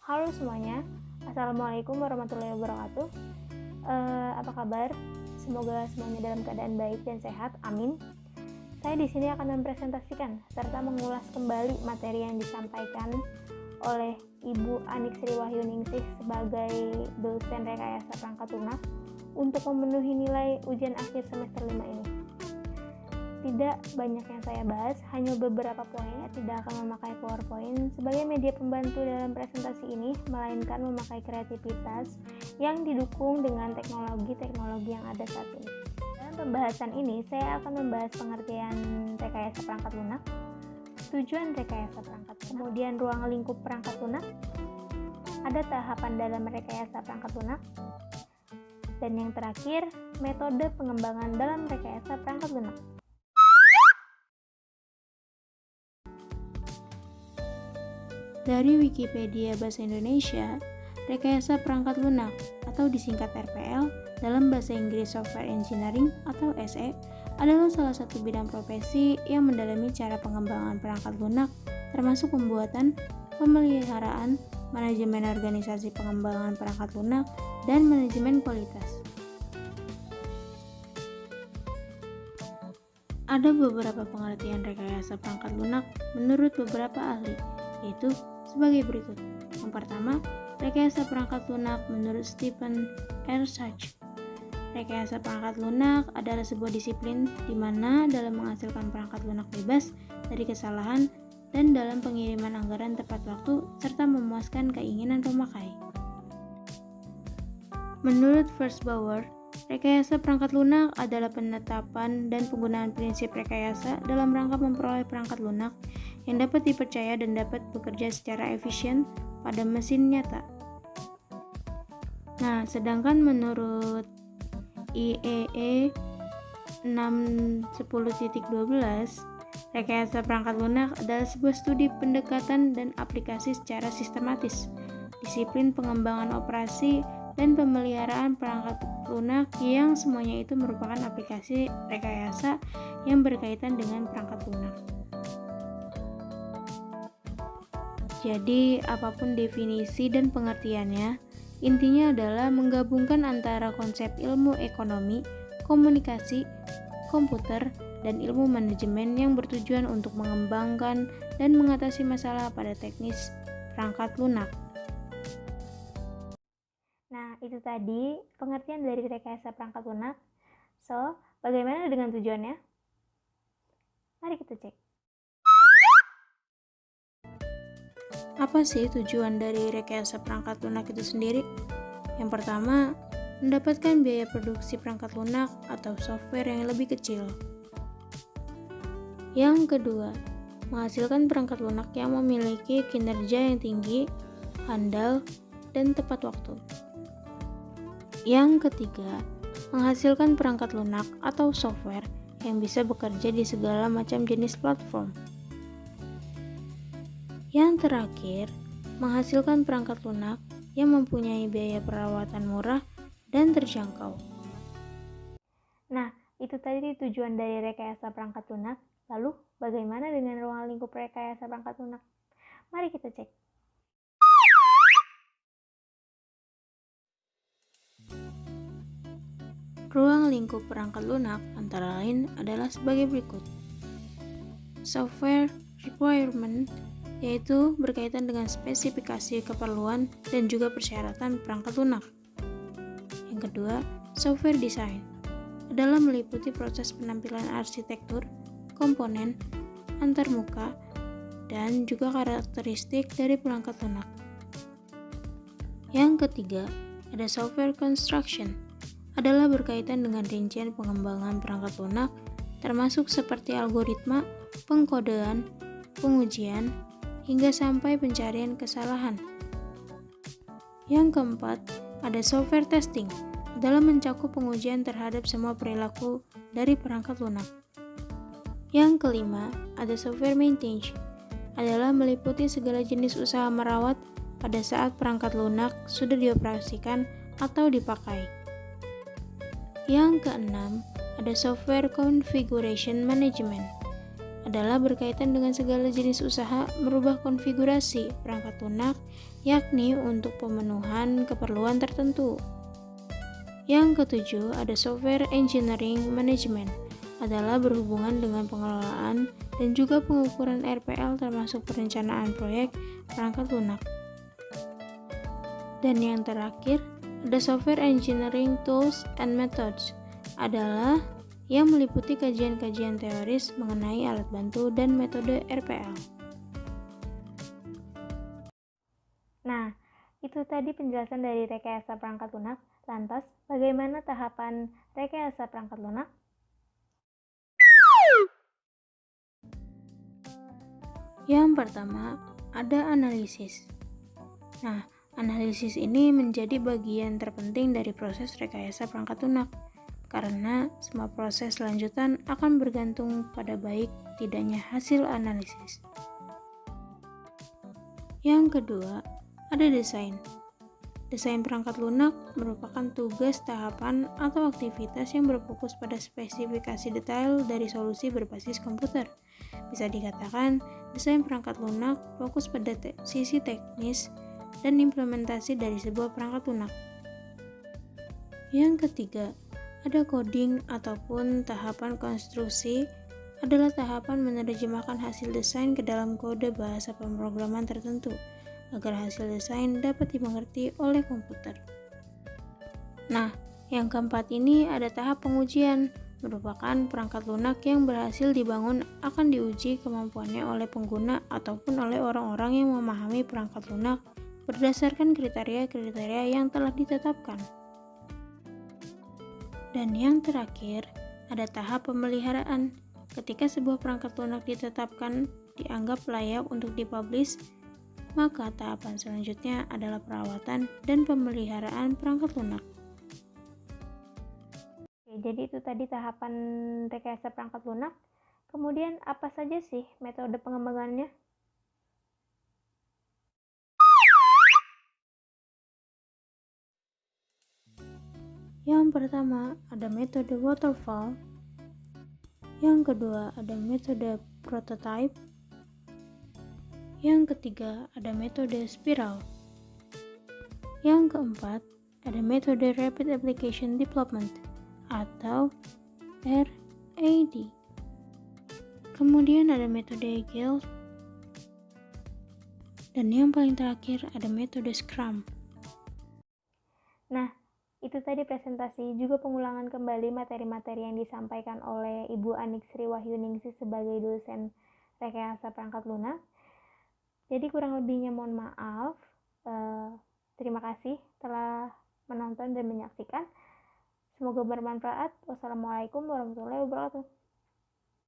Halo semuanya, Assalamualaikum warahmatullahi wabarakatuh. Apa kabar? Semoga semuanya dalam keadaan baik dan sehat, amin. Saya di sini akan mempresentasikan serta mengulas kembali materi yang disampaikan oleh Ibu Anik Sri Wahyuningsih sebagai dosen rekayasa perangkat lunak untuk memenuhi nilai ujian akhir semester 5 ini. Tidak banyak yang saya bahas, hanya beberapa poin, tidak akan memakai PowerPoint sebagai media pembantu dalam presentasi ini, melainkan memakai kreativitas yang didukung dengan teknologi-teknologi yang ada saat ini. Dalam pembahasan ini, saya akan membahas pengertian rekayasa perangkat lunak, tujuan rekayasa perangkat lunak, kemudian ruang lingkup perangkat lunak, ada tahapan dalam rekayasa perangkat lunak, dan yang terakhir, metode pengembangan dalam rekayasa perangkat lunak. Dari Wikipedia Bahasa Indonesia, rekayasa perangkat lunak atau disingkat RPL dalam bahasa Inggris Software Engineering atau SE adalah salah satu bidang profesi yang mendalami cara pengembangan perangkat lunak termasuk pembuatan, pemeliharaan, manajemen organisasi pengembangan perangkat lunak, dan manajemen kualitas. Ada beberapa pengertian rekayasa perangkat lunak menurut beberapa ahli, yaitu sebagai berikut. Yang pertama, rekayasa perangkat lunak menurut Stephen R. Sachs. Rekayasa perangkat lunak adalah sebuah disiplin di mana dalam menghasilkan perangkat lunak bebas dari kesalahan dan dalam pengiriman anggaran tepat waktu serta memuaskan keinginan pemakai. Menurut Versbauer, rekayasa perangkat lunak adalah penetapan dan penggunaan prinsip rekayasa dalam rangka memperoleh perangkat lunak yang dapat dipercaya dan dapat bekerja secara efisien pada mesin nyata. Nah, sedangkan menurut IEE 610.12, rekayasa perangkat lunak adalah sebuah studi pendekatan dan aplikasi secara sistematis, disiplin pengembangan operasi, dan pemeliharaan perangkat lunak yang semuanya itu merupakan aplikasi rekayasa yang berkaitan dengan perangkat lunak. Jadi, apapun definisi dan pengertiannya, intinya adalah menggabungkan antara konsep ilmu ekonomi, komunikasi, komputer, dan ilmu manajemen yang bertujuan untuk mengembangkan dan mengatasi masalah pada teknis perangkat lunak. Nah, itu tadi pengertian dari rekayasa perangkat lunak. So, bagaimana dengan tujuannya? Mari kita cek. Apa sih tujuan dari rekayasa perangkat lunak itu sendiri? Yang pertama, mendapatkan biaya produksi perangkat lunak atau software yang lebih kecil. Yang kedua, menghasilkan perangkat lunak yang memiliki kinerja yang tinggi, handal, dan tepat waktu. Yang ketiga, menghasilkan perangkat lunak atau software yang bisa bekerja di segala macam jenis platform. Yang terakhir, menghasilkan perangkat lunak yang mempunyai biaya perawatan murah dan terjangkau. Nah, itu tadi tujuan dari rekayasa perangkat lunak. Lalu, bagaimana dengan ruang lingkup rekayasa perangkat lunak? Mari kita cek. Ruang lingkup perangkat lunak antara lain adalah sebagai berikut. Software requirement, yaitu berkaitan dengan spesifikasi keperluan dan juga persyaratan perangkat lunak. Yang kedua, software design adalah meliputi proses penampilan arsitektur, komponen, antarmuka, dan juga karakteristik dari perangkat lunak. Yang ketiga, ada software construction adalah berkaitan dengan rincian pengembangan perangkat lunak termasuk seperti algoritma, pengkodean, pengujian, hingga sampai pencarian kesalahan. Yang keempat, ada software testing dalam mencakup pengujian terhadap semua perilaku dari perangkat lunak. Yang kelima, ada software maintenance adalah meliputi segala jenis usaha merawat pada saat perangkat lunak sudah dioperasikan atau dipakai. Yang keenam, ada software configuration management adalah berkaitan dengan segala jenis usaha merubah konfigurasi perangkat lunak, yakni untuk pemenuhan keperluan tertentu. Yang ketujuh, ada software engineering management, adalah berhubungan dengan pengelolaan dan juga pengukuran RPL termasuk perencanaan proyek perangkat lunak. Dan yang terakhir, ada software engineering tools and methods, adalah yang meliputi kajian-kajian teoris mengenai alat bantu dan metode RPL. Nah, itu tadi penjelasan dari rekayasa perangkat lunak. Lantas, bagaimana tahapan rekayasa perangkat lunak? Yang pertama, ada analisis. Nah, analisis ini menjadi bagian terpenting dari proses rekayasa perangkat lunak, karena semua proses lanjutan akan bergantung pada baik tidaknya hasil analisis. Yang kedua, ada desain. Desain perangkat lunak merupakan tugas tahapan atau aktivitas yang berfokus pada spesifikasi detail dari solusi berbasis komputer. Bisa dikatakan, desain perangkat lunak fokus pada sisi teknis dan implementasi dari sebuah perangkat lunak. Yang ketiga, ada coding ataupun tahapan konstruksi, adalah tahapan menerjemahkan hasil desain ke dalam kode bahasa pemrograman tertentu agar hasil desain dapat dimengerti oleh komputer. Nah, yang keempat ini ada tahap pengujian, merupakan perangkat lunak yang berhasil dibangun akan diuji kemampuannya oleh pengguna ataupun oleh orang-orang yang memahami perangkat lunak berdasarkan kriteria-kriteria yang telah ditetapkan. Dan yang terakhir, ada tahap pemeliharaan. Ketika sebuah perangkat lunak ditetapkan dianggap layak untuk dipublish, maka tahapan selanjutnya adalah perawatan dan pemeliharaan perangkat lunak. Oke, jadi itu tadi tahapan rekayasa perangkat lunak. Kemudian apa saja sih metode pengembangannya? Yang pertama, ada metode waterfall. Yang kedua, ada metode prototype. Yang ketiga, ada metode spiral. Yang keempat, ada metode rapid application development atau RAD. Kemudian ada metode agile. Dan yang paling terakhir ada metode scrum. Nah, itu tadi presentasi, juga pengulangan kembali materi-materi yang disampaikan oleh Ibu Anik Sri Wahyuningsih sebagai dosen rekayasa perangkat lunak. Jadi kurang lebihnya mohon maaf. Terima kasih telah menonton dan menyaksikan. Semoga bermanfaat. Wassalamualaikum warahmatullahi wabarakatuh.